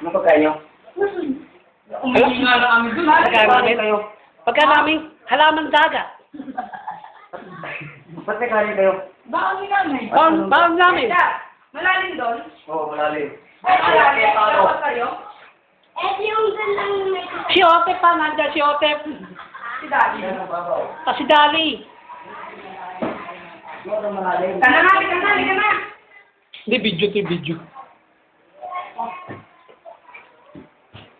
Ano pagkain nyo? Umihingi nga lang kami dun. Pagkain namin kayo. Pagka namin halaman dagat. Ba't may kanin kayo? Baka ni nanay. Bawang namin. Malalim doon? Oo, malalim. Ay, malalim. Dapat kayo? Si Otep pa, nandiyan si Otep. Si Daddy. Si Dali. Ano malalim? Ka na. Hindi, video.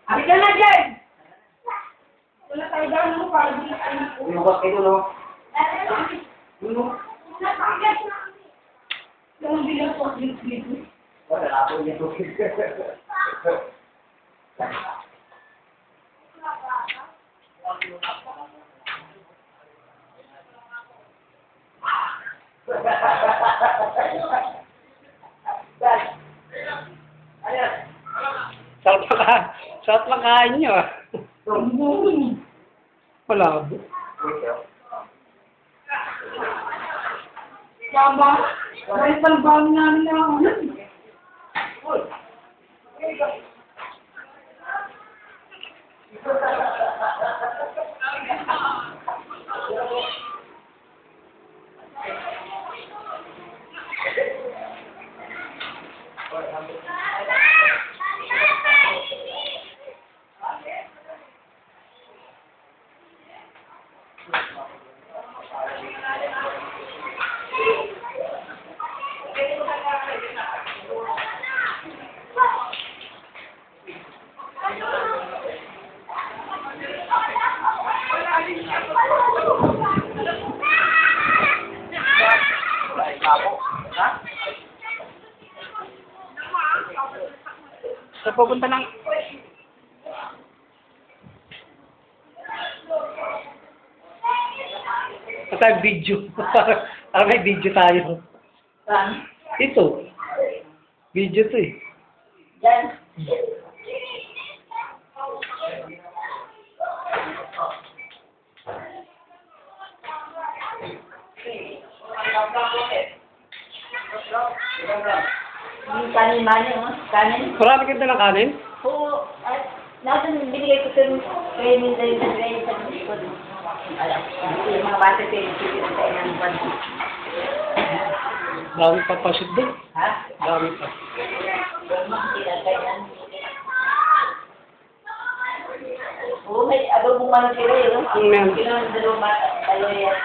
Halika na, Jen! Wala tayo daan mo para di na tayo po. Lumabas kayo, no? Yung bilang po, bilis. Wala na ako nito. Sarap lang kain nyo ah. Malabo. Mama, may palbang namin na ako. Sa pupunta ng... Basta video. Para may video tayo. Saan? Ito. Video to eh. Jen. Yung kanin-manin, kanin. Marami ka ng kanin? Oo, at natin binigay ko sa training na yun sa likod. Alam, yung mga bata pinipili sa inang buwan. Dami pa pasok doon. Ha? Dami pa. Oo, may adobong manusiro yun. Meron. Dalawang bata, tayo yan.